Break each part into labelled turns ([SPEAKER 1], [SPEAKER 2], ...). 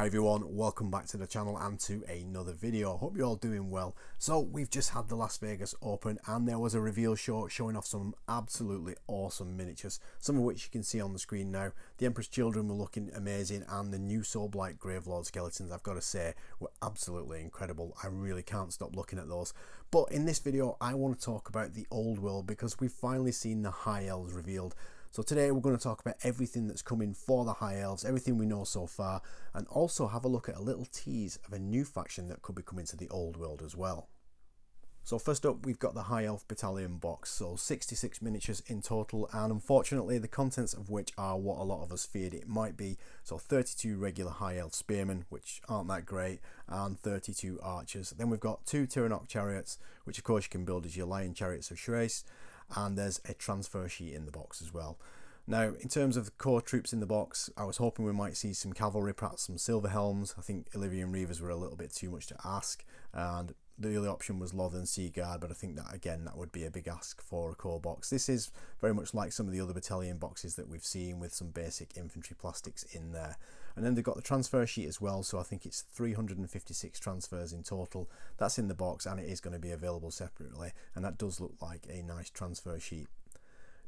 [SPEAKER 1] Hi everyone, welcome back to the channel and to another video. Hope you're all doing well. So we've just had the Las Vegas Open and there was a reveal show showing off some absolutely awesome miniatures, some of which you can see on the screen now. The Emperor's Children were looking amazing and the new Soulblight Gravelord skeletons, I've got to say, were absolutely incredible. I really can't stop looking at those. But in this video I want to talk about the old world because we've finally seen the High Elves revealed. So today we're going to talk about everything that's coming for the High Elves, everything we know so far, and also have a look at a little tease of a new faction that could be coming to the old world as well. So first up, we've got the High Elf Battalion box, so 66 miniatures in total, and unfortunately the contents of which are what a lot of us feared it might be. So 32 regular High Elf Spearmen, which aren't that great, and 32 archers. Then we've got 2 Tyrannoc chariots, which of course you can build as your Lion Chariots of Shrace, and there's a transfer sheet in the box as well. Now, in terms of the core troops in the box, I was hoping we might see some cavalry, perhaps some silver helms. I think Illyrian Reavers were a little bit too much to ask, and the other option was Lothern Sea Guard, but I think that again that would be a big ask for a core box. This is very much like some of the other battalion boxes that we've seen, with some basic infantry plastics in there. And then they've got the transfer sheet as well, so I think it's 356 transfers in total. That's in the box and it is going to be available separately, and that does look like a nice transfer sheet.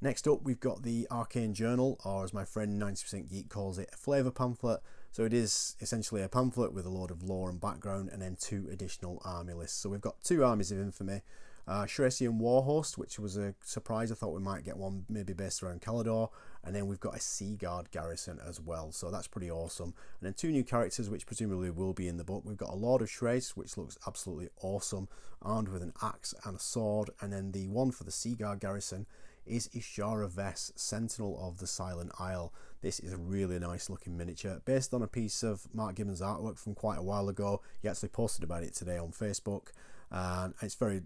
[SPEAKER 1] Next up, we've got the Arcane Journal, or as my friend 90% Geek calls it, a flavour pamphlet. So it is essentially a pamphlet with a load of lore and background, and then 2 additional army lists. So we've got 2 armies of infamy, Shracian Warhost, which was a surprise. I thought we might get one maybe based around Calador, and then we've got a Sea Guard garrison as well, so that's pretty awesome. And then 2 new characters which presumably will be in the book. We've got a Lord of Shrace, which looks absolutely awesome, armed with an axe and a sword, and then the one for the Sea Guard garrison is Ishara Vess, Sentinel of the Silent Isle. This is a really nice looking miniature based on a piece of Mark Gibbons artwork from quite a while ago. He actually posted about it today on Facebook, and it's very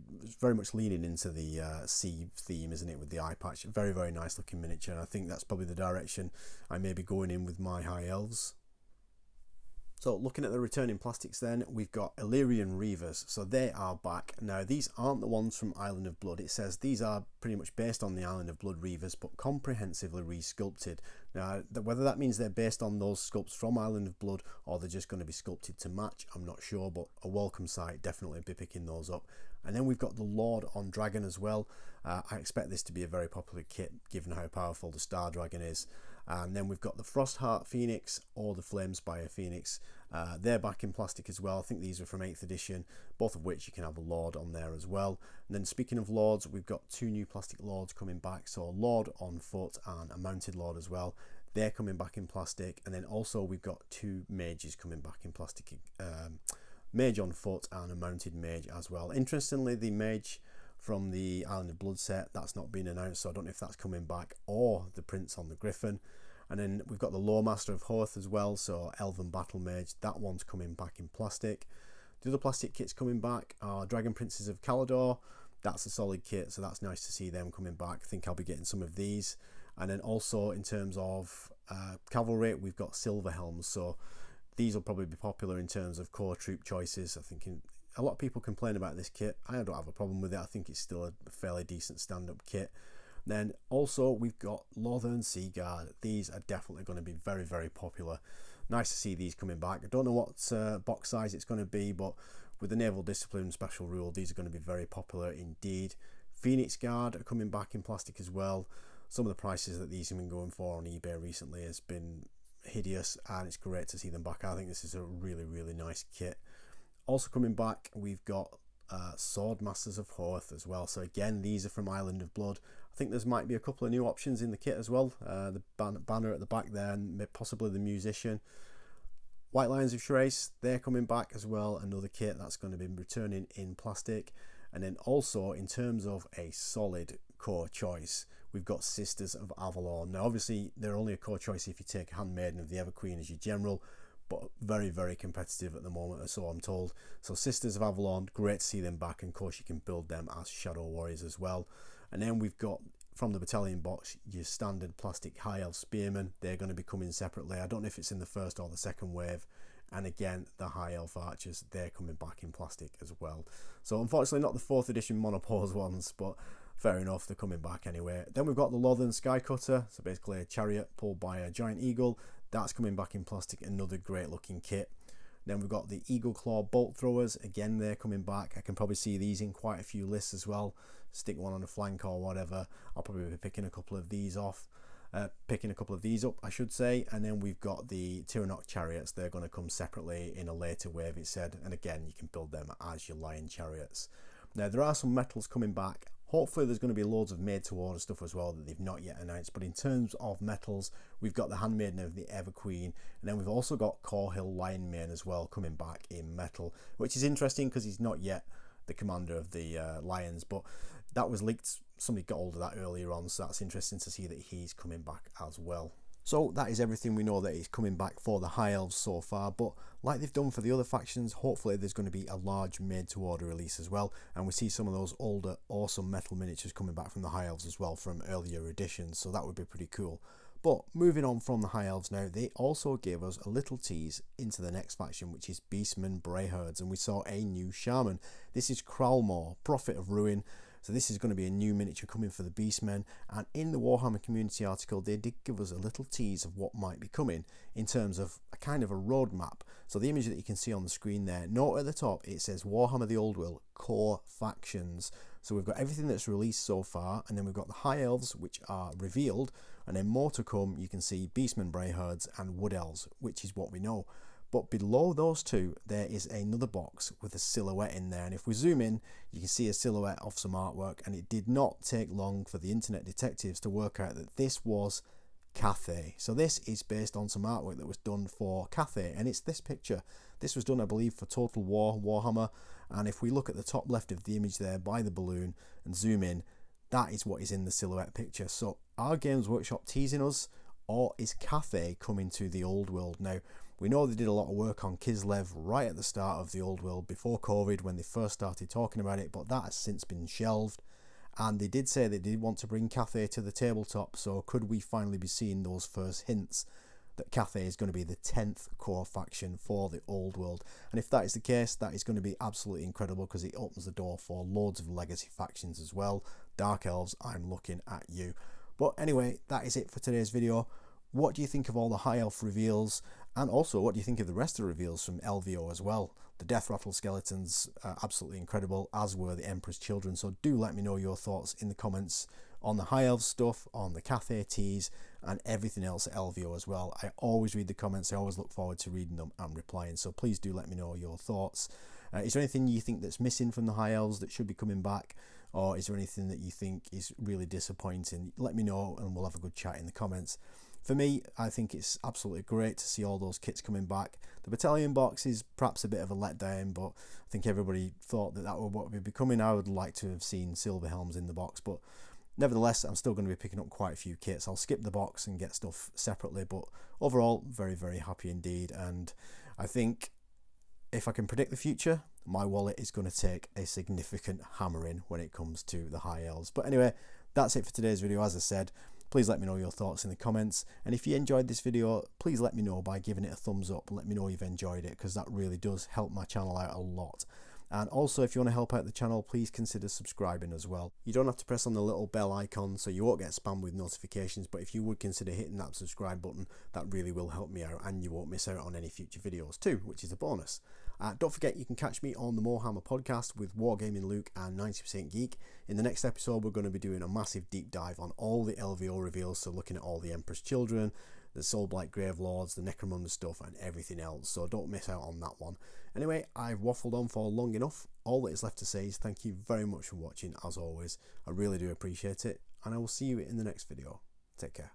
[SPEAKER 1] much leaning into the sea theme, isn't it, with the eye patch. Very nice looking miniature, and I think that's probably the direction I may be going in with my High Elves. So looking at the returning plastics then, we've got Illyrian Reavers, so they are back. Now these aren't the ones from Island of Blood. It says these are pretty much based on the Island of Blood Reavers, but comprehensively resculpted. Now whether that means they're based on those sculpts from Island of Blood or they're just going to be sculpted to match, I'm not sure, but a welcome sight, definitely be picking those up. And then we've got the Lord on Dragon as well. I expect this to be a very popular kit given how powerful the Star Dragon is. And then we've got the Frostheart Phoenix or the Flamespire Phoenix. They're back in plastic as well. I think these are from 8th edition, both of which you can have a Lord on there as well. And then speaking of Lords, we've got 2 new plastic Lords coming back. So a Lord on foot and a mounted Lord as well. They're coming back in plastic. And then also we've got 2 mages coming back in plastic. Mage on foot and a mounted mage as well. Interestingly, the mage from the Island of Blood set, that's not been announced, so I don't know if that's coming back, or the Prince on the Griffin. And then we've got the Loremaster of Hoth as well, so Elven Battle Mage, that one's coming back in plastic. The other plastic kits coming back are Dragon Princes of Calador. That's a solid kit, so that's nice to see them coming back. I think I'll be getting some of these. And then also in terms of cavalry, we've got Silver Helms, so these will probably be popular in terms of core troop choices. I think a lot of people complain about this kit. I don't have a problem with it. I think it's still a fairly decent stand-up kit. Then also we've got Lothern Sea Guard. These are definitely going to be very popular. Nice to see these coming back. I don't know what box size it's going to be, but with the Naval Discipline special rule, these are going to be very popular indeed. Phoenix Guard are coming back in plastic as well. Some of the prices that these have been going for on eBay recently has been hideous, and it's great to see them back. I think this is a really nice kit. Also coming back, we've got Sword Masters of Hoth as well. So again, these are from Island of Blood. I think there might be a couple of new options in the kit as well. The banner at the back there, and possibly the musician. White Lions of Shrace, they're coming back as well. Another kit that's going to be returning in plastic. And then also in terms of a solid core choice, we've got Sisters of Avalon. Now obviously they're only a core choice if you take Handmaiden of the Everqueen as your general, but very competitive at the moment, or so I'm told. So Sisters of Avalon, great to see them back, and of course you can build them as Shadow Warriors as well. And then we've got from the battalion box your standard plastic High Elf Spearmen. They're going to be coming separately. I don't know if it's in the first or the second wave. And again, the High Elf Archers, they're coming back in plastic as well. So unfortunately not the 4th edition monopause ones, but fair enough, they're coming back anyway. Then we've got the Lothern Skycutter, so basically a chariot pulled by a giant eagle. That's coming back in plastic, another great looking kit. Then we've got the Eagle Claw Bolt Throwers. Again, they're coming back. I can probably see these in quite a few lists as well. Stick one on a flank or whatever. I'll probably be picking a couple of these off. Picking a couple of these up, I should say. And then we've got the Tyrannok Chariots. They're going to come separately in a later wave, it said. And again, you can build them as your Lion Chariots. Now, there are some metals coming back. Hopefully there's going to be loads of made to order stuff as well that they've not yet announced. But in terms of metals, we've got the Handmaiden of the Ever Queen, and then we've also got Corhill Lion Mane as well coming back in metal, which is interesting because he's not yet the commander of the Lions, but that was leaked. Somebody got hold of that earlier on, so that's interesting to see that he's coming back as well. So that is everything we know that is coming back for the High Elves so far, but like they've done for the other factions, hopefully there's going to be a large made to order release as well, and we see some of those older awesome metal miniatures coming back from the High Elves as well from earlier editions, so that would be pretty cool. But moving on from the High Elves now, they also gave us a little tease into the next faction, which is Beastmen Brayherds, and we saw a new shaman. This is Kralmor, Prophet of Ruin. So this is going to be a new miniature coming for the Beastmen, and in the Warhammer community article they did give us a little tease of what might be coming in terms of a kind of a roadmap. So the image that you can see on the screen there, note at the top it says Warhammer the Old World core factions. So we've got everything that's released so far, and then we've got the High Elves which are revealed, and then more to come. You can see Beastmen Brayherds and Wood Elves, which is what we know. But below those two, there is another box with a silhouette in there. And if we zoom in, you can see a silhouette of some artwork. And it did not take long for the internet detectives to work out that this was CATHAY. So this is based on some artwork that was done for CATHAY. And it's this picture. This was done, I believe, for Total War Warhammer. And if we look at the top left of the image there by the balloon and zoom in, that is what is in the silhouette picture. So are Games Workshop teasing us, or is CATHAY coming to the Old World? Now, we know they did a lot of work on Kislev right at the start of the Old World before COVID when they first started talking about it, but that has since been shelved. And they did say they did want to bring CATHAY to the tabletop, so could we finally be seeing those first hints that CATHAY is going to be the 10th core faction for the Old World? And if that is the case, that is going to be absolutely incredible because it opens the door for loads of legacy factions as well. Dark Elves, I'm looking at you. But anyway, that is it for today's video. What do you think of all the High Elf reveals? And also, what do you think of the rest of the reveals from LVO as well? The Death Rattle skeletons are absolutely incredible, as were the Emperor's Children. So do let me know your thoughts in the comments on the High Elf stuff, on the CATHAY tease, and everything else at LVO as well. I always read the comments. I always look forward to reading them and replying. So please do let me know your thoughts. Is there anything you think that's missing from the High Elves that should be coming back? Or is there anything that you think is really disappointing? Let me know and we'll have a good chat in the comments. For me, I think it's absolutely great to see all those kits coming back. The battalion box is perhaps a bit of a letdown, but I think everybody thought that that would what would be coming. I would like to have seen Silver Helms in the box, but nevertheless, I'm still going to be picking up quite a few kits. I'll skip the box and get stuff separately, but overall, very, very happy indeed. And I think if I can predict the future, my wallet is going to take a significant hammering when it comes to the High Elves. But anyway, that's it for today's video. As I said, please let me know your thoughts in the comments, and if you enjoyed this video, please let me know by giving it a thumbs up. Let me know you've enjoyed it, because that really does help my channel out a lot. And also, if you want to help out the channel, please consider subscribing as well. You don't have to press on the little bell icon, so you won't get spammed with notifications, but if you would consider hitting that subscribe button, that really will help me out, and you won't miss out on any future videos too, which is a bonus. Don't forget, you can catch me on the Warhammer podcast with Wargaming Luke and 90% Geek. In the next episode, we're going to be doing a massive deep dive on all the LVO reveals, so looking at all the Emperor's Children, the Soulblight Gravelords, the Necromunda stuff, and everything else, so don't miss out on that one. Anyway, I've waffled on for long enough. All that is left to say is thank you very much for watching, as always. I really do appreciate it, and I will see you in the next video. Take care.